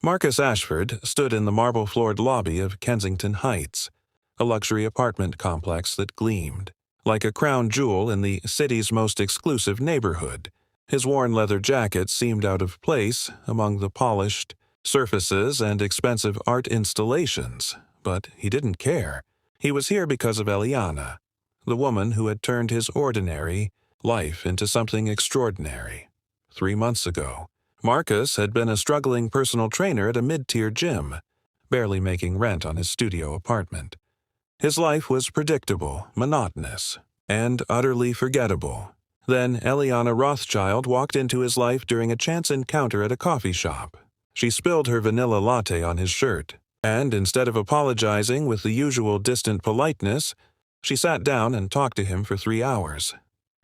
Marcus Ashford stood in the marble-floored lobby of Kensington Heights, a luxury apartment complex that gleamed like a crown jewel in the city's most exclusive neighborhood. His worn leather jacket seemed out of place among the polished surfaces and expensive art installations, but he didn't care. He was here because of Eliana, the woman who had turned his ordinary life into something extraordinary. 3 months ago, Marcus had been a struggling personal trainer at a mid-tier gym, barely making rent on his studio apartment. His life was predictable, monotonous, and utterly forgettable. Then Eliana Rothschild walked into his life during a chance encounter at a coffee shop. She spilled her vanilla latte on his shirt, and instead of apologizing with the usual distant politeness, she sat down and talked to him for 3 hours.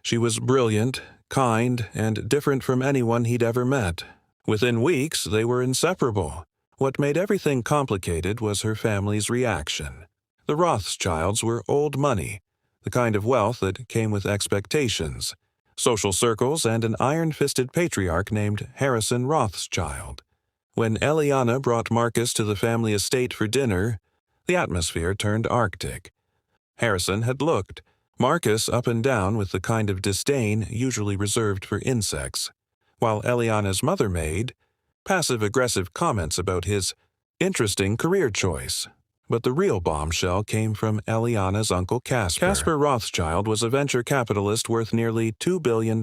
She was brilliant, kind, and different from anyone he'd ever met. Within weeks, they were inseparable. What made everything complicated was her family's reaction. The Rothschilds were old money, the kind of wealth that came with expectations, social circles, and an iron-fisted patriarch named Harrison Rothschild. When Eliana brought Marcus to the family estate for dinner, the atmosphere turned arctic. Harrison had looked Marcus up and down with the kind of disdain usually reserved for insects, while Eliana's mother made passive-aggressive comments about his interesting career choice. But the real bombshell came from Eliana's uncle Casper. Casper Rothschild was a venture capitalist worth nearly $2 billion.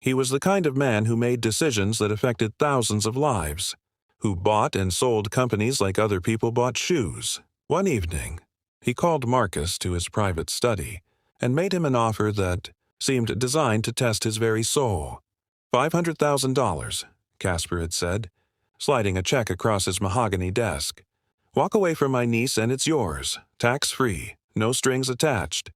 He was the kind of man who made decisions that affected thousands of lives, who bought and sold companies like other people bought shoes. One evening, he called Marcus to his private study and made him an offer that seemed designed to test his very soul. $500,000, Casper had said, sliding a check across his mahogany desk. Walk away from my niece and it's yours, tax-free, no strings attached.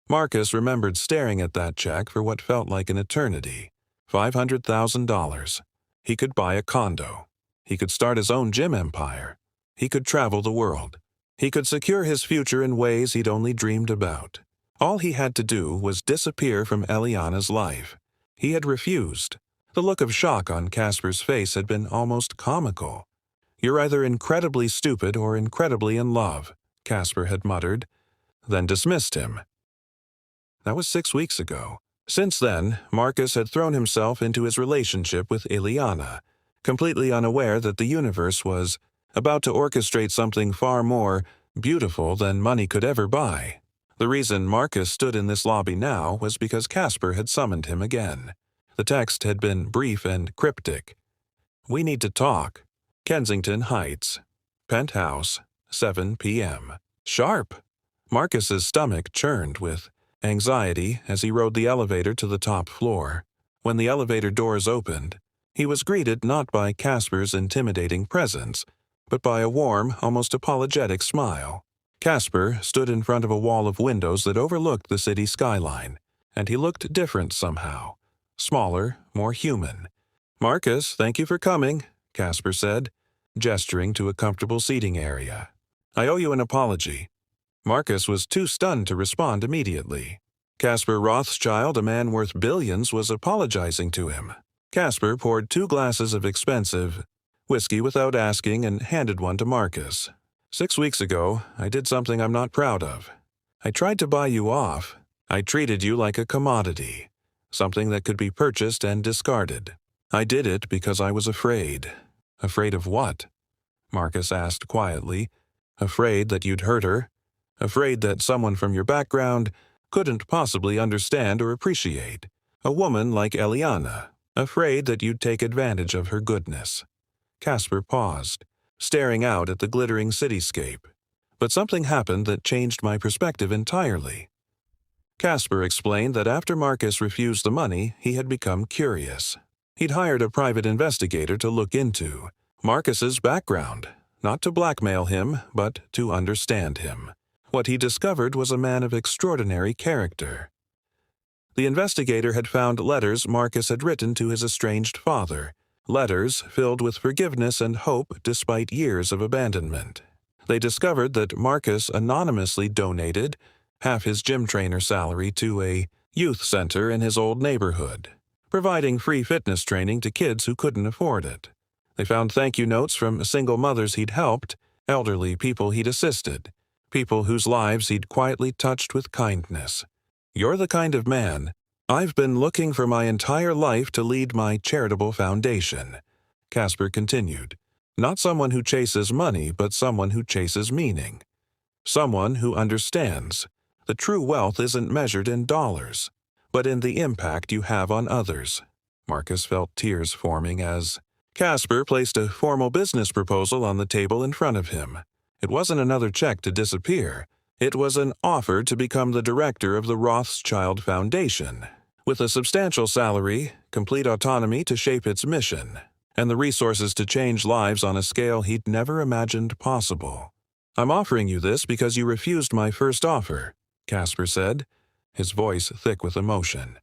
Marcus remembered staring at that check for what felt like an eternity. $500,000. He could buy a condo. He could start his own gym empire. He could travel the world. He could secure his future in ways he'd only dreamed about. All he had to do was disappear from Eliana's life. He had refused. The look of shock on Casper's face had been almost comical. "You're either incredibly stupid or incredibly in love," Casper had muttered, then dismissed him. That was 6 weeks ago. Since then, Marcus had thrown himself into his relationship with Eliana, completely unaware that the universe was about to orchestrate something far more beautiful than money could ever buy. The reason Marcus stood in this lobby now was because Casper had summoned him again. The text had been brief and cryptic. "We need to talk. Kensington Heights. Penthouse, 7 p.m. Sharp." Marcus's stomach churned with anxiety as he rode the elevator to the top floor. When the elevator doors opened, he was greeted not by Casper's intimidating presence, but by a warm, almost apologetic smile. Casper stood in front of a wall of windows that overlooked the city skyline, and he looked different somehow. Smaller, more human. "Marcus, thank you for coming," Casper said, gesturing to a comfortable seating area. "I owe you an apology." Marcus was too stunned to respond immediately. Casper Rothschild, a man worth billions, was apologizing to him. Casper poured 2 glasses of expensive whiskey without asking and handed one to Marcus. "6 weeks ago, I did something I'm not proud of. I tried to buy you off. I treated you like a commodity, something that could be purchased and discarded. I did it because I was afraid." "Afraid of what?" Marcus asked quietly. "Afraid that you'd hurt her? Afraid that someone from your background couldn't possibly understand or appreciate? A woman like Eliana? Afraid that you'd take advantage of her goodness?" Casper paused, staring out at the glittering cityscape. "But something happened that changed my perspective entirely." Casper explained that after Marcus refused the money, he had become curious. He'd hired a private investigator to look into Marcus's background, not to blackmail him, but to understand him. What he discovered was a man of extraordinary character. The investigator had found letters Marcus had written to his estranged father, letters filled with forgiveness and hope despite years of abandonment. They discovered that Marcus anonymously donated half his gym trainer salary to a youth center in his old neighborhood, providing free fitness training to kids who couldn't afford it. They found thank you notes from single mothers he'd helped, elderly people he'd assisted, people whose lives he'd quietly touched with kindness. "You're the kind of man I've been looking for my entire life to lead my charitable foundation," Casper continued. "Not someone who chases money, but someone who chases meaning. Someone who understands that true wealth isn't measured in dollars, but in the impact you have on others." Marcus felt tears forming as Casper placed a formal business proposal on the table in front of him. It wasn't another check to disappear. It was an offer to become the director of the Rothschild Foundation, with a substantial salary, complete autonomy to shape its mission, and the resources to change lives on a scale he'd never imagined possible. "I'm offering you this because you refused my first offer," Casper said, his voice thick with emotion.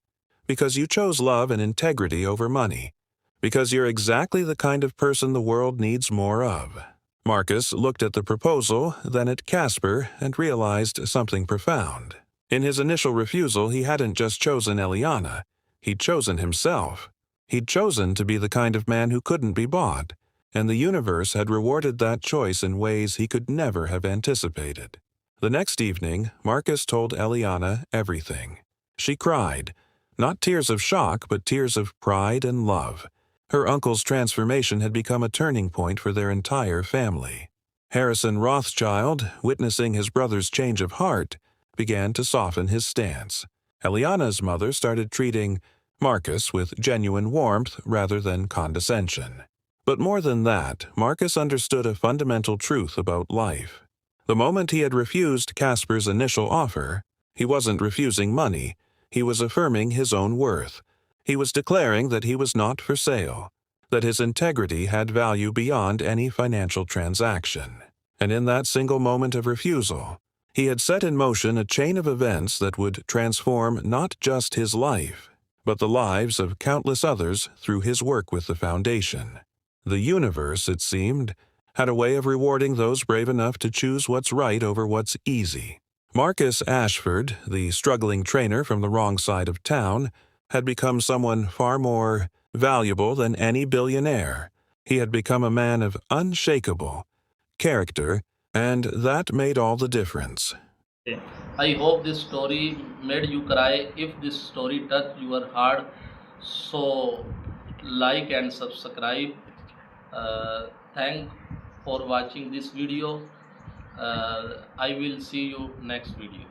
"Because you chose love and integrity over money. Because you're exactly the kind of person the world needs more of." Marcus looked at the proposal, then at Casper, and realized something profound. In his initial refusal, he hadn't just chosen Eliana. He'd chosen himself. He'd chosen to be the kind of man who couldn't be bought, and the universe had rewarded that choice in ways he could never have anticipated. The next evening, Marcus told Eliana everything. She cried, not tears of shock, but tears of pride and love. Her uncle's transformation had become a turning point for their entire family. Harrison Rothschild, witnessing his brother's change of heart, began to soften his stance. Eliana's mother started treating Marcus with genuine warmth rather than condescension. But more than that, Marcus understood a fundamental truth about life. The moment he had refused Casper's initial offer, he wasn't refusing money, he was affirming his own worth. He was declaring that he was not for sale, that his integrity had value beyond any financial transaction. And in that single moment of refusal, he had set in motion a chain of events that would transform not just his life, but the lives of countless others through his work with the foundation. The universe, it seemed, had a way of rewarding those brave enough to choose what's right over what's easy. Marcus Ashford, the struggling trainer from the wrong side of town, had become someone far more valuable than any billionaire. He had become a man of unshakable character, and that made all the difference. I hope this story made you cry. If this story touched your heart, so like and subscribe. Thank for watching this video. I will see you next video.